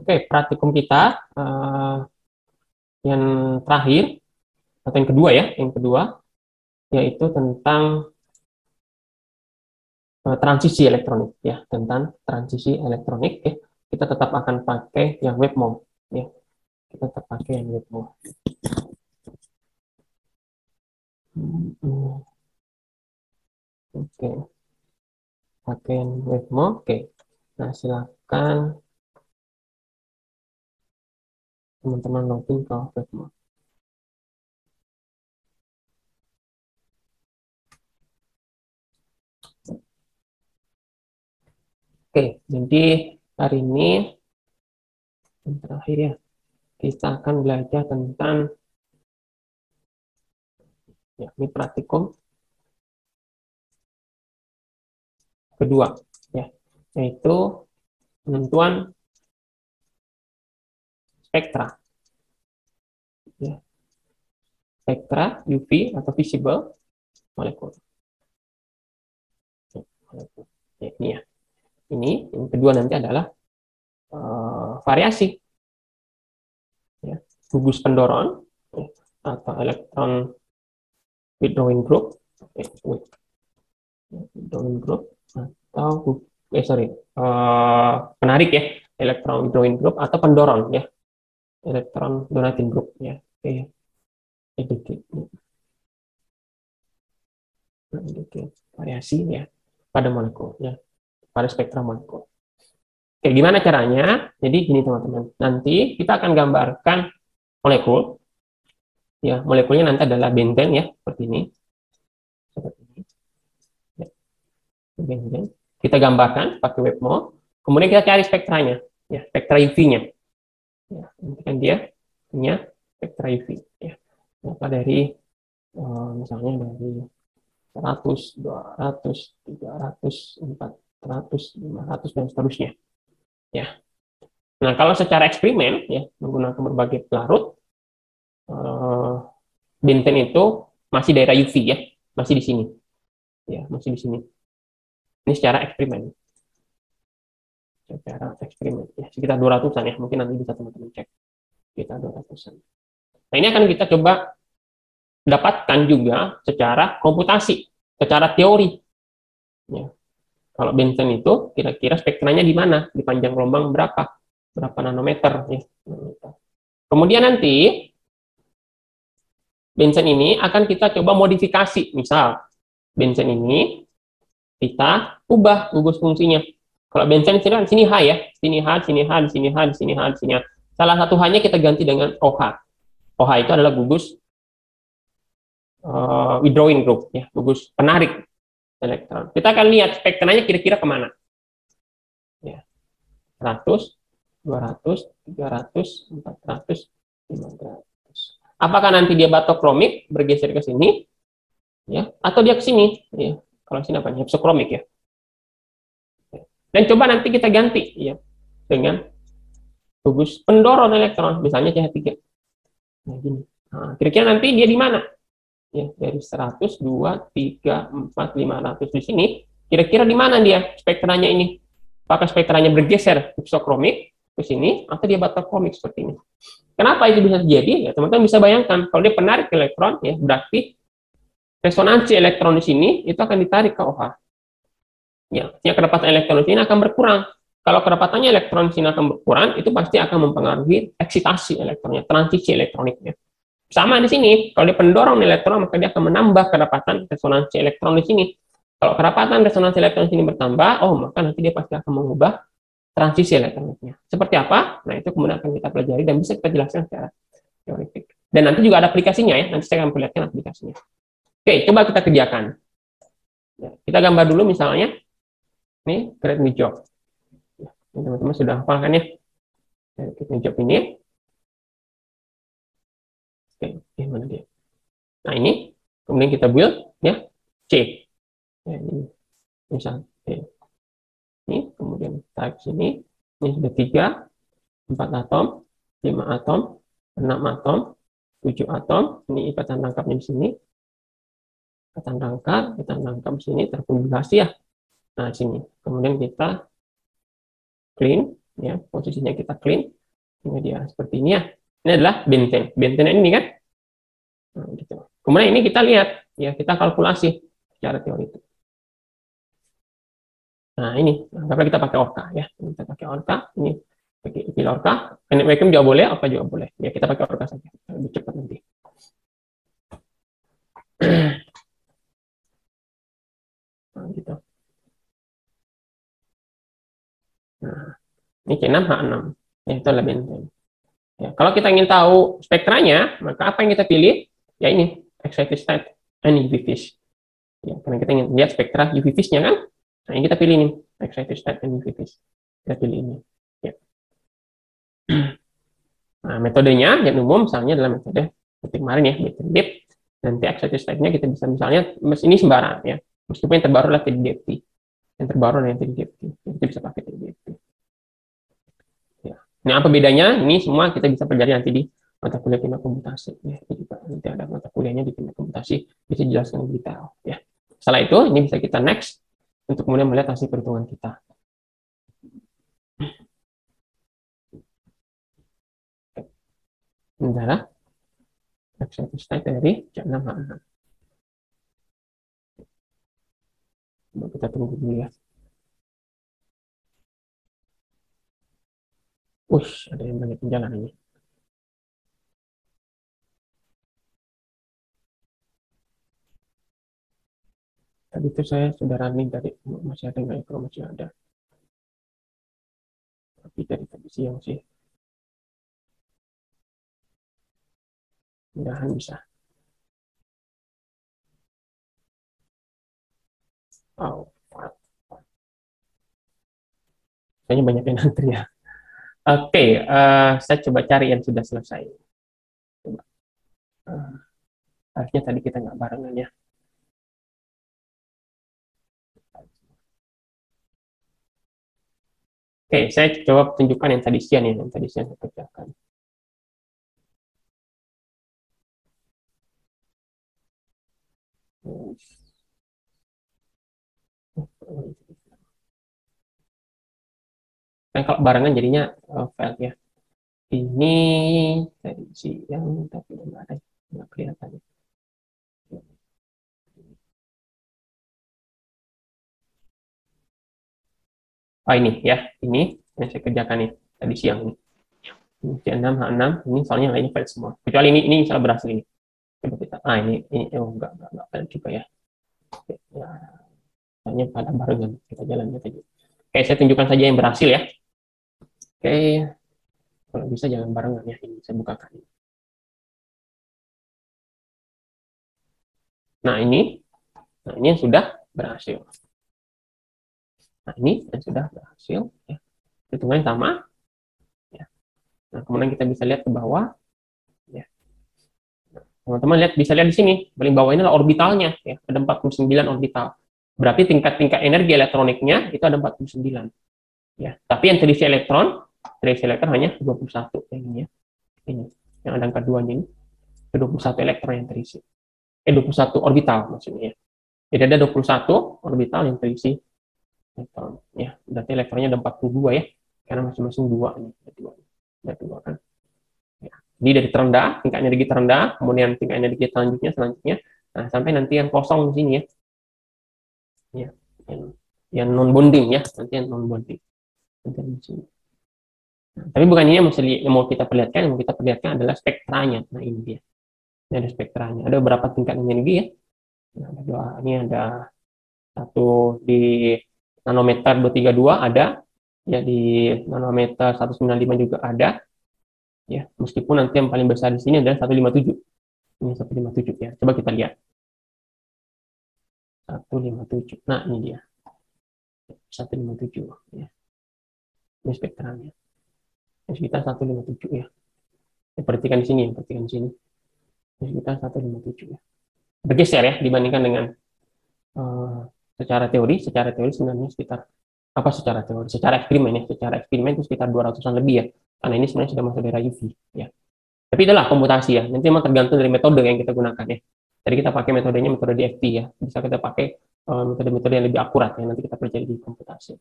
Oke, praktikum kita yang terakhir atau yang kedua ya, yang kedua yaitu tentang transisi elektronik ya, tentang transisi elektronik ya. Kita tetap akan pakai yang WebMo ya. Kita tetap pakai yang WebMo. Oke, pakai yang WebMo. Oke. Nah, silakan teman-teman login ke WebMo. Oke, jadi hari ini yang terakhir ya, kita akan belajar tentang ya, ini praktikum kedua ya, yaitu penentuan spektra ya, spektra UV atau visible molekul. Ya, ini ya. Ini yang kedua nanti adalah variasi ya, gugus pendorong ya, atau elektron withdrawing group ya, withdrawing group atau penarik ya, elektron withdrawing group atau pendorong ya, elektron donating group ya. Oke, sedikit variasi ya pada molekul ya, pada spektra molekul. Oke, gimana caranya? Jadi gini teman-teman, nanti kita akan gambarkan molekul ya, molekulnya nanti adalah benten ya, seperti ini, ya, benten. Kita gambarkan pakai WebMo, kemudian kita cari spektranya ya, spektra UV-nya ya, nanti kan dia punya spektra UV ya, maka dari misalnya dari 100, 200, 300, 400, 500 dan seterusnya ya. Nah, kalau secara eksperimen ya, menggunakan berbagai pelarut, benten itu masih daerah UV ya, masih di sini ya, masih di sini. Ini secara eksperimen ya, sekitar 200-an ya, mungkin nanti bisa teman-teman cek sekitar 200-an. Nah, ini akan kita coba dapatkan juga secara komputasi, secara teori ya. Kalau benten itu kira-kira spektranya di mana, di panjang gelombang berapa nanometer ya. Kemudian nanti benzen ini akan kita coba modifikasi, misal benzen ini kita ubah gugus fungsinya. Kalau benzen sini H ya, sini H, sini H, sini H, sini H, sini H. Salah satu H-nya kita ganti dengan OH. OH itu adalah gugus withdrawing group ya, gugus penarik elektron. Kita akan lihat spektranya kira-kira kemana. Ya, 100, 200, 300, 400, 500. Apakah nanti dia batokromik bergeser ke sini ya, atau dia ke sini ya. Kalau sini apa? Hypsokromik ya. Dan coba nanti kita ganti ya dengan gugus pendorong elektron, misalnya CH3. Nah, gini. Nah, kira-kira nanti dia di mana? Ya, dari 100, 2, 3, 4, 500 di sini, kira-kira di mana dia spektranya ini? Apakah spektranya bergeser hypsokromik ke sini atau dia batokromik seperti ini? Kenapa itu bisa terjadi? Ya, teman-teman bisa bayangkan kalau dia penarik elektron ya, berarti resonansi elektron di sini itu akan ditarik ke OH. Ya, kedapatan elektron di sini akan berkurang. Kalau kedapatannya elektron di sini akan berkurang, itu pasti akan mempengaruhi eksitasi elektronnya, transisi elektroniknya. Sama di sini, kalau dia pendorong elektron, maka dia akan menambah kedapatan resonansi elektron di sini. Kalau kedapatan resonansi elektron di sini bertambah, maka nanti dia pasti akan mengubah transisi elektroniknya. Seperti apa? Nah, itu kemudian akan kita pelajari dan bisa kita jelaskan secara teoritik. Dan nanti juga ada aplikasinya ya, nanti saya akan perlihatkan aplikasinya. Oke, coba kita kerjakan. Ya, kita gambar dulu misalnya, ini create new job. Teman-teman sudah hafal kan ya? Create new job ini. Oke, mana dia? Nah, ini kemudian kita build ya, C. Ya, ini misal ini kemudian type sini, ini sudah 3, 4 atom, 5 atom, 6 atom, 7 atom, ini ikatan tangkapnya di sini, ikatan tangkap di sini terkumulasi ya. Nah, sini kemudian kita clean ya, posisinya kita clean. Ini dia seperti ini ya. Ini adalah benteng. Benteng ini kan. Nah, gitu. Kemudian ini kita lihat, ya kita kalkulasi secara teori itu. Nah ini, anggaplah kita pakai Orca ya. Kita pakai Orca, ini pakai pilih Orca. Vacuum juga boleh, apa juga boleh. Ya kita pakai Orca saja, lebih cepat nanti. Nah, gitu. Nah, ini C6H6. Ya, itu adalah benteng. Ya, kalau kita ingin tahu spektranya, maka apa yang kita pilih? Ya ini, excited state and UV phase. Ya, karena kita ingin lihat spektra UV phase-nya kan? Nah, ini kita pilih nih, excited state and UV phase. Kita pilih ini. Ya. Nah, metodenya yang umum misalnya adalah metode seperti kemarin ya, deep. Nanti excited state-nya kita bisa misalnya, ini sembarang ya. Meskipun yang terbaru adalah TDFT. Yang terbaru adalah TDFT. Kita bisa pakai TDFT. Ya. Nah, apa bedanya? Ini semua kita bisa pelajari nanti di mata kuliah kimia komputasi. Ya, juga nanti ada mata kuliahnya di kimia komputasi, bisa jelaskan lebih detail. Ya. Setelah itu, ini bisa kita next untuk kemudian melihat hasil perhitungan kita. Ini adalah excited state dari C6H6. Kita tunggu dulu ya. Ada yang banyak jalan ini. Tadi itu saya sudah running dari masih ada nggak ya? Masih ada. Tapi dari tadi siang sih. Mudahan bisa. Oh, kayaknya banyak yang antri ya. Oke, saya coba cari yang sudah selesai. Coba. Harusnya tadi kita nggak barengan ya. Oke, saya coba tunjukkan yang tadi siang ya, yang tadi siang saya kerjakan. Kan kalau barengan jadinya file ya. Ini tadi siang, tapi nggak ada, nggak kelihatan. Oh ini ya, ini yang saya kerjakan nih tadi siang ini. C6, H6, ini soalnya lainnya file semua. Kecuali ini misalnya berhasil ini. Coba kita, ini enggak file juga ya. Ya, hanya pada barengan kita jalannya tadi. Oke, saya tunjukkan saja yang berhasil ya. Oke, kalau bisa jangan barengan ya. Ini saya bukakan. Nah ini yang sudah berhasil. Nah ini yang sudah berhasil. Ya. Hitungannya sama. Ya. Nah kemudian kita bisa lihat ke bawah. Ya. Teman-teman bisa lihat di sini. Paling bawah ini adalah orbitalnya. Ya. Ada 49 orbital. Berarti tingkat-tingkat energi elektroniknya itu ada 49. Ya. Tapi yang terisi elektron hanya 21. Yang ini ya. Ini. Yang ada angka 2-nya ini. 21 elektron yang terisi. 21 orbital maksudnya. Jadi ada 21 orbital yang terisi elektron. Ya, berarti elektronnya ada 42 ya. Karena masing-masing 2 ini. Ada 2 kan. Ya. Jadi dari terendah, tingkat energi terendah, kemudian tingkat energi selanjutnya, nah sampai nanti yang kosong di sini ya. Ya, yang non bonding ya, nanti yang non bonding. Nanti di sini. Nah, tapi bukan ini yang mau kita perlihatkan, yang mau kita perlihatkan adalah spektranya. Nah ini dia. Ini ada spektranya. Ada beberapa tingkat energi ya. Nah, ada dua. Ini ada satu di nanometer 232 ada, ya di nanometer 195 juga ada. Ya, meskipun nanti yang paling besar di sini adalah 157. Ini 157 ya. Coba kita lihat. 157. Nah, ini dia. 157 ya. Ini spektranya. Ini sekitar 157 ya. Perhatikan di sini, perhatikan di sini. Ini sekitar 157 ya. Bergeser ya dibandingkan dengan secara teori sebenarnya sekitar secara teori, secara eksperimen itu sekitar 200-an lebih ya, karena ini sebenarnya sudah masuk daerah UV ya. Tapi itulah komputasi ya, nanti memang tergantung dari metode yang kita gunakan ya. Jadi kita pakai metodenya metode DFT ya, bisa kita pakai metode-metode yang lebih akurat ya, nanti kita pelajari di komputasi.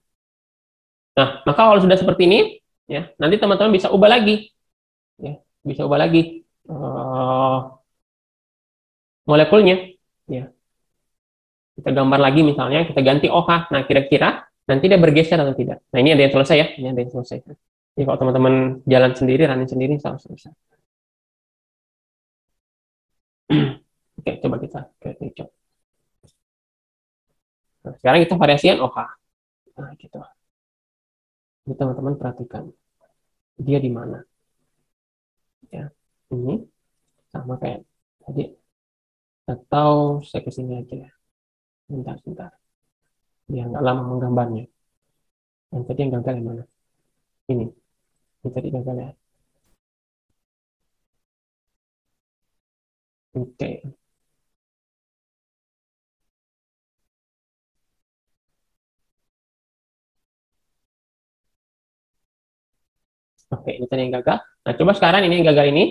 Nah, maka kalau sudah seperti ini, Ya, nanti teman-teman bisa ubah lagi, ya, bisa ubah lagi molekulnya. Ya, kita gambar lagi misalnya, kita ganti OH. Nah, kira-kira nanti dia bergeser atau tidak. Nah, ini ada yang selesai ya, ini ada yang selesai. Jadi kalau teman-teman jalan sendiri, running sendiri, selesai. Oke, coba kita coba. Nah, sekarang kita variasikan OH. Nah, gitu. Ini teman-teman perhatikan, dia di mana? Ya, ini sama kayak tadi. Atau saya kesini aja ya. Bentar. Biar nggak lama menggambarnya. Yang tadi yang gagal yang mana? Ini. Ini tadi gagal ya. Oke. Oke, ini tadi yang gagal. Nah, coba sekarang ini yang gagal ini.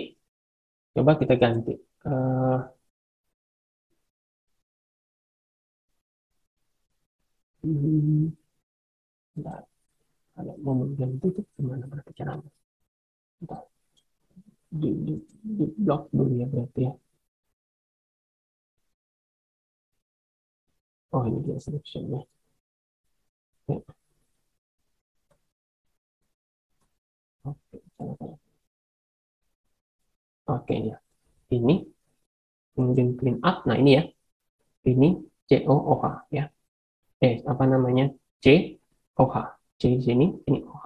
Coba kita ganti. Eh, hmm, bentar. Kalau mau mengganti itu gimana berarti caranya? Bentar. Di blok dulu ya berarti ya. Oh, ini dia selection-nya. Ya, oke. Oke, ya. Ini kemudian clean up. Nah, ini ya. Ini COOH ya. Apa namanya? COH. C di sini, ini OH.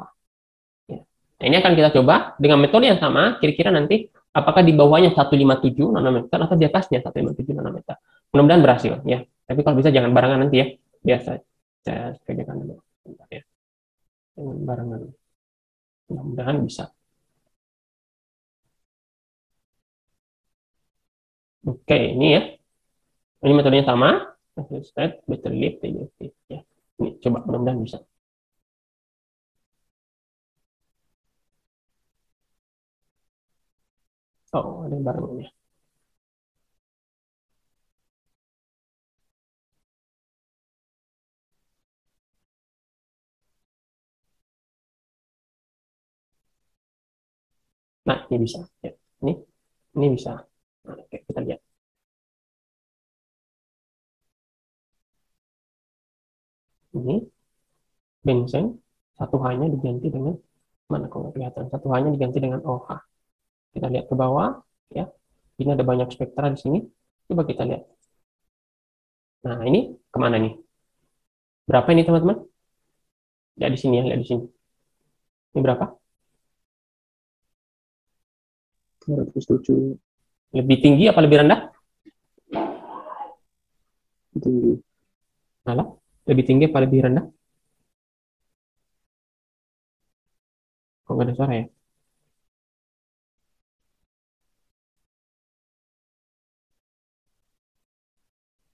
Ya. Nah, ini akan kita coba dengan metode yang sama, kira-kira nanti apakah di bawahnya 157 nanometer atau di atasnya 157 nanometer. Mudah-mudahan berhasil ya. Tapi kalau bisa jangan barengan nanti ya. Biasa saya kerjakan dulu. Bentar, ya. Jangan barengan. Mudah-mudahan bisa. Oke, ini ya. Ini metodenya sama. State, better lift, ya. Ini coba mudah-mudahan bisa. Oh, ada yang barengan ya. Nah, ini bisa. Ya. Ini bisa. Nah, oke, kita lihat. Ini benzen satu hanya diganti dengan mana kalau nggak kelihatan, satu hanya diganti dengan OH. Kita lihat ke bawah ya, ini ada banyak spektra di sini, coba kita lihat. Nah, ini kemana nih, berapa ini teman-teman? Lihat di sini ya, lihat di sini, ini berapa? 207 Lebih tinggi apa lebih rendah? tinggi. Malah lebih tinggi apa lebih rendah? Kok nggak ada suara ya?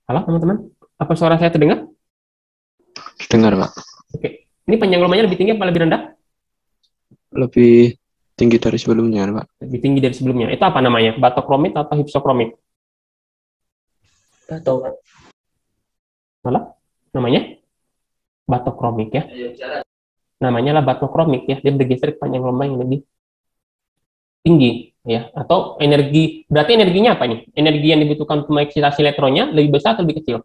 Halo teman-teman, apa suara saya terdengar? Dengar, Pak. Oke, ini panjang gelombangnya lebih tinggi apa lebih rendah? Lebih tinggi dari sebelumnya, Pak. Lebih tinggi dari sebelumnya. Itu apa namanya? Batokromit atau hypsokromit? Tahu, Pak. Malah namanya batokromik ya. Namanya lah batokromik ya. Dia bergeser ke panjang gelombang yang lebih tinggi ya. Atau energi, berarti energinya apa nih? Energi yang dibutuhkan untuk mengeksitasi elektronnya lebih besar atau lebih kecil?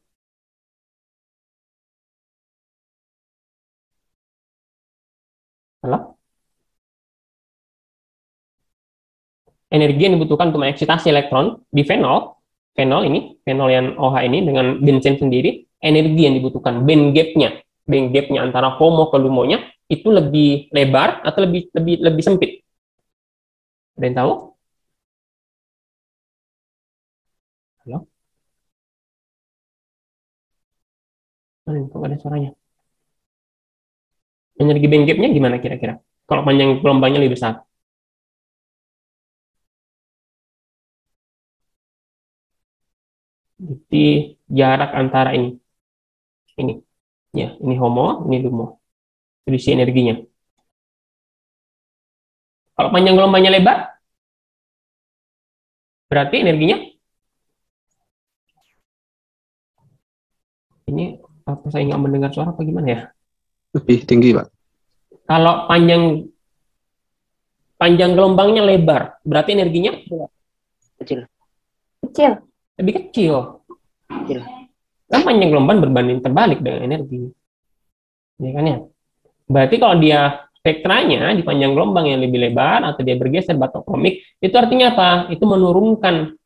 Halo? Energi yang dibutuhkan untuk mengeksitasi elektron di fenol yang OH ini dengan benzen sendiri, energi yang dibutuhkan band gapnya antara HOMO ke LUMO-nya itu lebih lebar atau lebih sempit? Ada yang tahu? Halo? Kok ada suaranya? Energi band gapnya gimana kira-kira? Kalau panjang gelombangnya lebih besar. Jadi jarak antara ini, ya, ini HOMO, ini LUMO. Selisih energinya. Kalau panjang gelombangnya lebar, berarti energinya ini apa saya nggak mendengar suara apa gimana ya? Lebih tinggi, Pak. Kalau panjang panjang gelombangnya lebar, berarti energinya Kecil. lebih kecil. Kecil. Kan panjang gelombang berbanding terbalik dengan energi. Ya kan ya? Berarti kalau dia spektranya di panjang gelombang yang lebih lebar atau dia bergeser batokromik, itu artinya apa? Itu menurunkan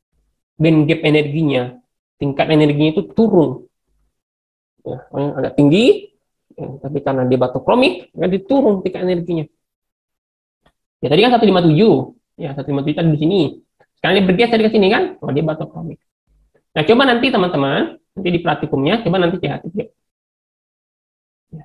band gap energinya. Tingkat energinya itu turun. Ya, yang agak tinggi, ya, tapi karena dia batokromik, ya diturun tingkat energinya. Ya tadi kan 157, ya 157 tadi di sini. Sekarang dia bergeser ke sini kan, oh dia batokromik. Nah coba nanti teman-teman, nanti di praktikumnya, coba nanti CH3. Ya.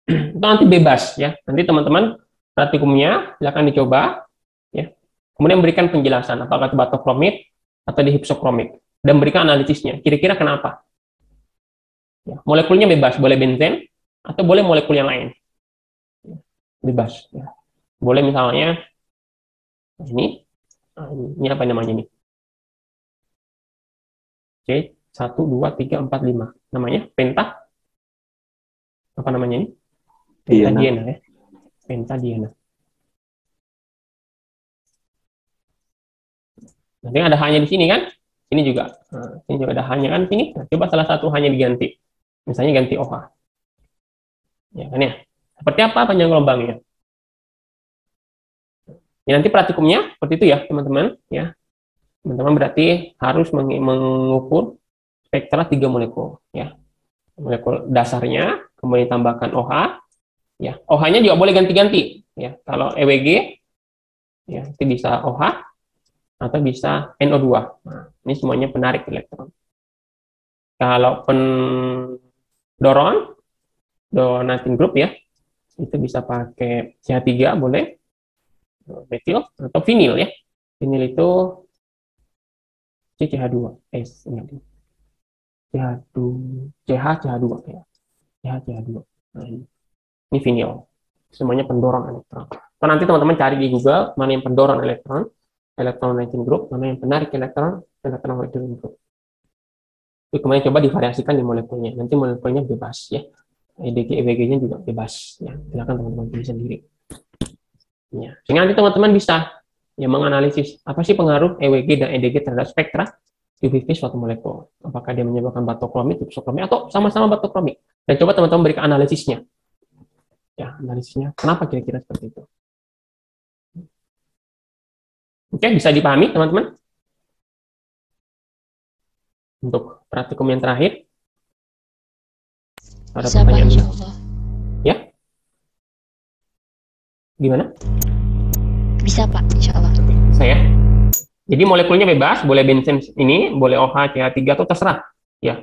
Itu nanti bebas ya. Nanti teman-teman praktikumnya silakan dicoba, ya. Kemudian berikan penjelasan apakah itu batokromik atau di hypsokromik dan berikan analisisnya. Kira-kira kenapa? Ya, molekulnya bebas, boleh benzen atau boleh molekul yang lain. Bebas. Ya. Boleh misalnya ini apa namanya ini? C 1 2 3 4 5. Namanya penta. Apa namanya ini? Pentadiena ya. Pentadiena. Nanti ada hanya di sini kan? Ini juga. Nah, ini juga ada hanya kan sini. Nah, coba salah satu hanya diganti. Misalnya ganti OH. Ya kan ya? Seperti apa panjang gelombangnya? Ya, nanti praktikumnya seperti itu ya, teman-teman. Ya, teman-teman berarti harus mengukur spektra 3 molekul. Ya, molekul dasarnya, kemudian tambahkan OH. Ya, OH-nya juga boleh ganti-ganti. Ya, kalau EWG, ya itu bisa OH atau bisa NO2. Nah, ini semuanya penarik elektron. Kalau pendorong, donating group ya, itu bisa pakai CH3 boleh, metil atau vinil ya. Vinil itu CH2, CH2 ya. CH2. Nah, ini vinil. Semuanya pendorong elektron. Nah, nanti teman-teman cari di Google mana yang pendorong elektron, electronegating group, mana yang penarik elektron, electronegating group. Itu kemudian coba divariasikan di molekulnya. Nanti molekulnya bebas ya. EDG, EWG-nya juga bebas ya. Silakan teman-teman pilih sendiri. Ya. Sehingga nanti teman-teman bisa ya menganalisis apa sih pengaruh EWG dan EDG terhadap spektra UV phase suatu molekul. Apakah dia menyebabkan batokromik, hypsokromik, atau sama-sama batokromik. Dan coba teman-teman berikan analisisnya. Ya, analisisnya. Kenapa kira-kira seperti itu? Oke, bisa dipahami teman-teman? Untuk praktikum yang terakhir. Ada Bisa, pertanyaan? Pak, insyaallah. Ya? Gimana? Bisa, Pak, insyaallah. Saya. Jadi molekulnya bebas, boleh benzen ini, boleh OH, CH3 atau terserah. Ya.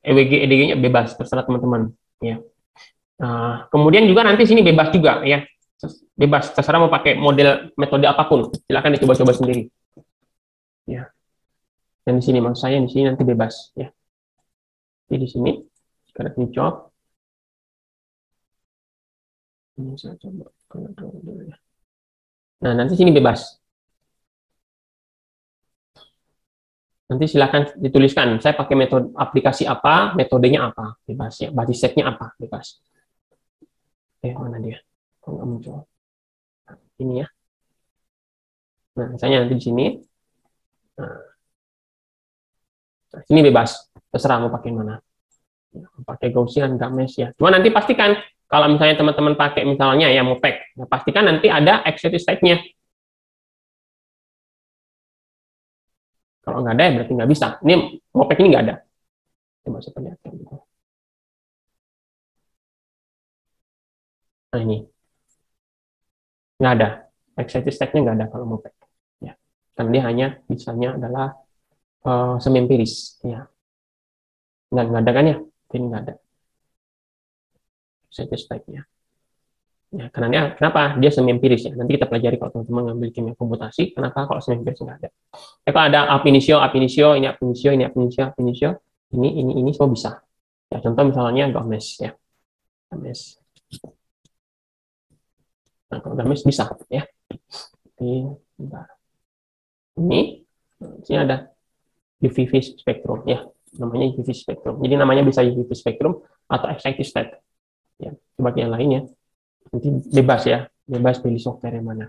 EWG, EDG-nya bebas, terserah teman-teman. Ya. Nah, kemudian juga nanti sini bebas juga ya. Bebas, terserah mau pakai model metode apapun. Silakan dicoba-coba sendiri. Ya. Dan di sini maksud saya di sini nanti bebas ya. Jadi di sini sekarang dicoba. Ini saya coba dulu ya. Nah, nanti sini bebas. Nanti silakan dituliskan, saya pakai metode aplikasi apa, metodenya apa, bebas ya. Basis setnya apa, bebas. Mana dia? Kok nggak muncul? Nah, ini ya. Nah, misalnya nanti di sini. Nah, sini bebas, terserah mau pakai mana. Pakai Gaussian, Games ya. Cuma nanti pastikan kalau misalnya teman-teman pakai misalnya ya MOPEC, ya pastikan nanti ada excited state-nya. Kalau nggak ada ya berarti nggak bisa. Ini MOPEC ini nggak ada. Coba saya perlihatkan. Nah ini nggak ada. Excited state-nya nggak ada kalau MOPEC. Ya. Karena dia hanya bisanya adalah semi-empiris. Ya. Nggak ada kan ya? Ini nggak ada. Excited state-nya. Ya, karena kenapa dia semi-empiris ya? Nanti kita pelajari kalau teman-teman ngambil kimia komputasi, kenapa kalau semi-empiris nggak ada. Ya, kalau ada ab initio, ini ab initio, ini semua bisa. Ya, contoh misalnya Games ya. Games. Nah, kalau Games bisa ya. Ini sini ada UV phase spektrum ya. Namanya UV spektrum. Jadi namanya bisa UV spektrum atau excited state. Ya, sebagai yang lainnya. Nanti bebas ya, bebas pilih software yang mana.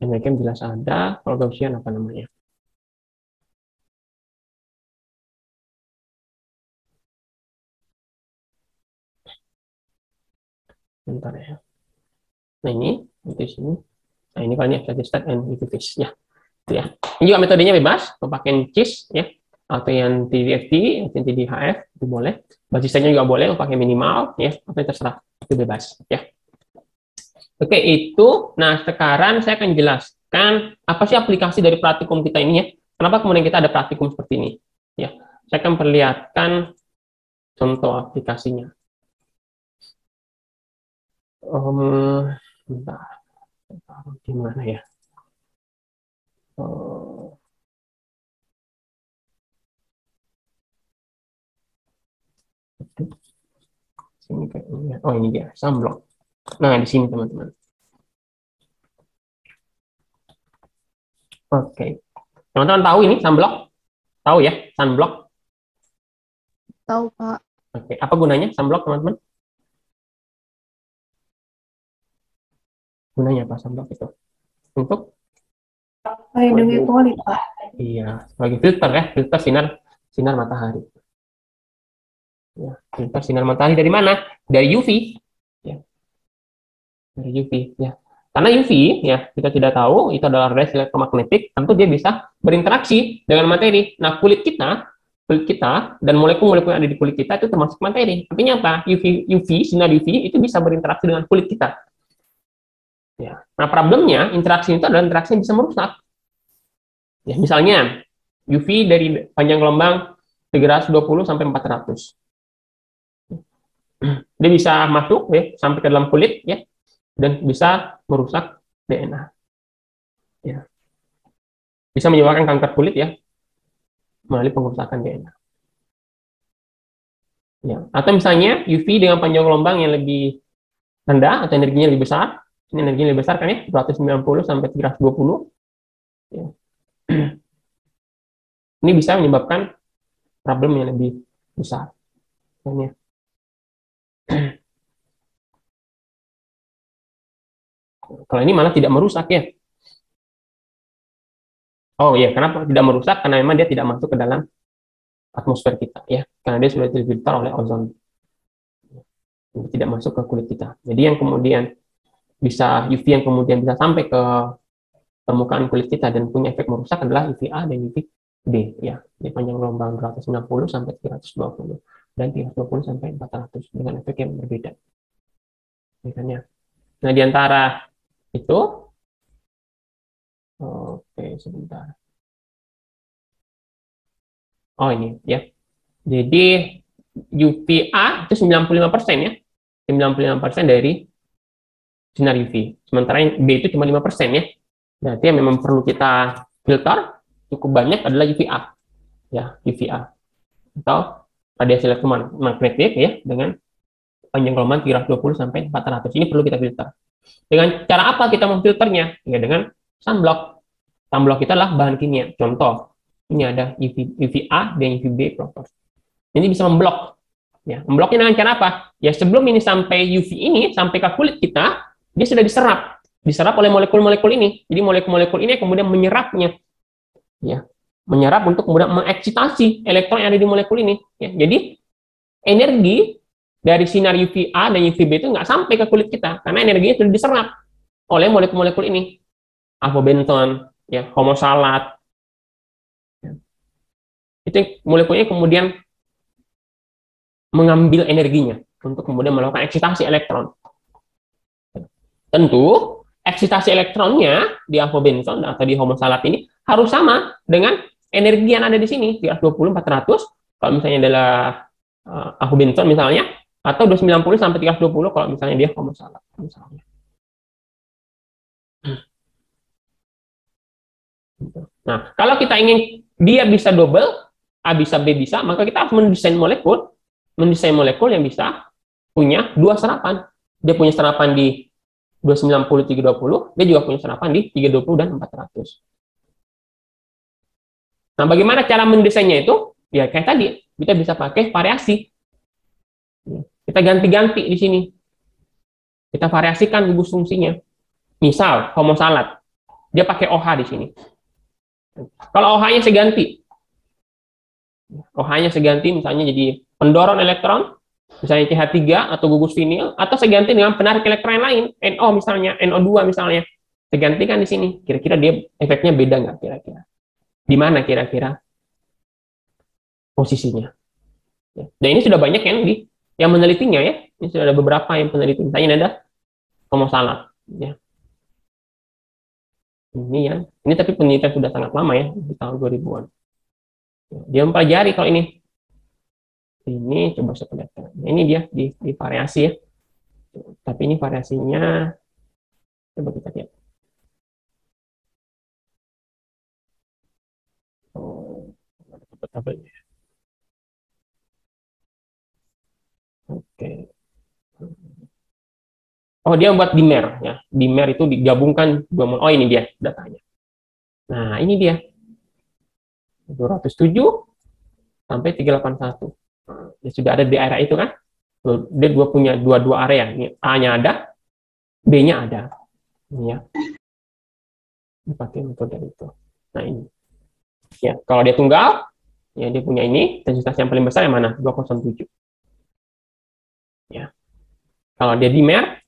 MLCAM jelas ada, kalau Gaussian apa namanya. Bentar ya. Nah ini, di sini. Nah ini kalau ini stat and IPFIS ya. Itu ya. Ini juga metodenya bebas, mau pakai CIS ya, atau yang TDFT, atau yang TDHF itu boleh. Basisnya juga boleh, mau pakai minimal ya, apa yang terserah, itu bebas ya. Oke itu. Nah sekarang saya akan jelaskan apa sih aplikasi dari praktikum kita ini ya. Kenapa kemudian kita ada praktikum seperti ini ya. Saya akan perlihatkan contoh aplikasinya. Bentar. Gimana ya? Sini kayaknya. Oh ini dia, Sunblock. Nah di sini teman-teman. Oke, teman-teman tahu ini Sunblock? Tahu ya Sunblock? Tahu, Pak. Oke, apa gunanya Sunblock teman-teman? Gunanya apa Sunblock itu? Untuk Melindungi kulit, Pak. iya, sebagai filter ya, filter sinar matahari. Ya, filter sinar matahari dari mana? Dari UV. Ya. Dari UV ya. Karena UV ya, kita tidak tahu itu adalah radiasi elektromagnetik, tentu dia bisa berinteraksi dengan materi. Nah, kulit kita dan molekul-molekul yang ada di kulit kita itu termasuk materi. Artinya apa? Sinar UV itu bisa berinteraksi dengan kulit kita. Ya. Nah, problemnya interaksi itu adalah interaksi yang bisa merusak. Ya, misalnya UV dari panjang gelombang 320 sampai 400. Dia bisa masuk ya sampai ke dalam kulit ya dan bisa merusak DNA. Ya. Bisa menyebabkan kanker kulit ya melalui pengerusakan DNA. Ya. Atau misalnya UV dengan panjang gelombang yang lebih rendah atau energinya lebih besar. Ini energinya lebih besar kan ya, 290 sampai 320. Ya. Ini bisa menyebabkan problem yang lebih besar. Ya. Kalau ini malah tidak merusak ya. Oh iya, kenapa tidak merusak? Karena memang dia tidak masuk ke dalam atmosfer kita ya, karena dia sudah terfilter oleh ozon. Tidak masuk ke kulit kita. Jadi yang kemudian bisa UV yang kemudian bisa sampai ke permukaan kulit kita dan punya efek merusak adalah UVA dan UVB ya. Di panjang gelombang 260 sampai 320 dan 320 sampai 400 dengan efek yang berbeda. Misalnya. Nah, di antara itu oke, sebentar. Oh, ini ya. Jadi UVA itu 95% ya. 95% dari sinar UV. Sementara yang B itu cuma 5% ya. Berarti yang memang perlu kita filter cukup banyak adalah UVA. Ya, UVA. Atau radiasi elektromagnetik ya dengan panjang gelombang 320 sampai 400. Ini perlu kita filter. Dengan cara apa kita memfilternya? Ya dengan sunblock. Sunblock itu adalah bahan kimia. Contoh, ini ada UVA dan UVB proper. Ini bisa memblok. Ya, membloknya dengan cara apa? Ya sebelum ini sampai UV ini sampai ke kulit kita, dia sudah diserap oleh molekul-molekul ini. Jadi molekul-molekul ini kemudian menyerapnya. Ya, menyerap untuk kemudian mengeksitasi elektron yang ada di molekul ini. Ya, jadi energi dari sinar UVA dan UVB itu nggak sampai ke kulit kita karena energinya sudah diserap oleh molekul-molekul ini. Afobenton, ya, homosalat. Ya. Itu molekulnya kemudian mengambil energinya untuk kemudian melakukan eksitasi elektron. Tentu eksitasi elektronnya di afobenton atau di homosalat ini harus sama dengan energi yang ada di sini, 320 400 kalau misalnya adalah afobenton misalnya, atau 290 sampai 320 kalau misalnya dia homosalat misalnya. Nah, kalau kita ingin dia bisa double, A bisa B bisa, maka kita harus mendesain molekul yang bisa punya dua serapan. Dia punya serapan di 290 320, dia juga punya serapan di 320 dan 400. Nah, bagaimana cara mendesainnya itu? Ya kayak tadi, kita bisa pakai variasi. Kita ganti-ganti di sini. Kita variasikan gugus fungsinya. Misal homosalat, dia pakai OH di sini. Kalau OH-nya saya ganti, OH-nya saya ganti misalnya jadi pendorong elektron, misalnya CH3 atau gugus vinil, atau saya ganti dengan penarik elektron yang lain, NO misalnya, NO2 misalnya. Saya gantikan di sini. Kira-kira dia efeknya beda nggak kira-kira? Di mana kira-kira posisinya? Ya. Dan ini sudah banyak yang menelitinya ya. Ini sudah ada beberapa yang peneliti. Misalnya ini ada homosalat. Ya. Ini tapi penelitian sudah sangat lama ya, di tahun 2000-an. Dia mempelajari kalau ini. Ini coba saya perlihatkan. Nah, ini dia di variasi ya. Tapi ini variasinya coba kita lihat. Oke. Oh, dia buat dimer ya. Dimer itu digabungkan dua molekul. Oh, ini dia datanya. Nah, ini dia. 207 sampai 381. Ya, sudah ada di area itu kan? Dia punya dua area. Ini A-nya ada, B-nya ada. Ini ya. Dipakai metode itu. Nah, ini. Ya, kalau dia tunggal, ya dia punya ini, intensitas yang paling besar yang mana? 207. Ya. Kalau dia dimer,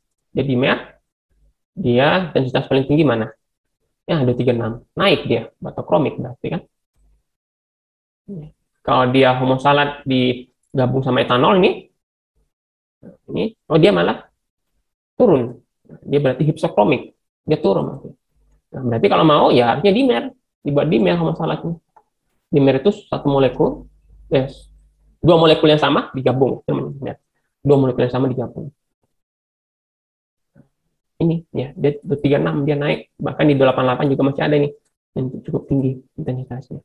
dia intensitas paling tinggi mana? Ya, 236. Naik dia, batokromik berarti kan. Ya. Kalau dia homosalat digabung sama etanol ini, oh dia malah turun. Dia berarti hipsokromik. Dia turun. Nah, berarti kalau mau ya harusnya dimer. Dibuat dimer homosalatnya. Dimer itu satu molekul, dua molekul yang sama digabung. Dua molekul yang sama digabung. Ini ya, dia 36 dia naik, bahkan di 88 juga masih ada nih yang cukup tinggi intensitasnya.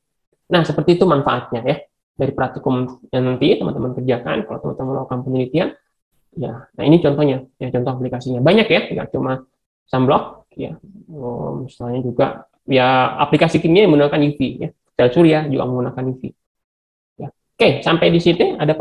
Nah, seperti itu manfaatnya ya dari praktikum yang nanti teman-teman kerjakan kalau teman-teman melakukan penelitian. Ya, nah ini contohnya, ya contoh aplikasinya banyak ya, tidak cuma sunblock ya, misalnya juga ya aplikasi kimia yang menggunakan UV ya, sel surya juga menggunakan UV. Ya. Oke, sampai di situ ada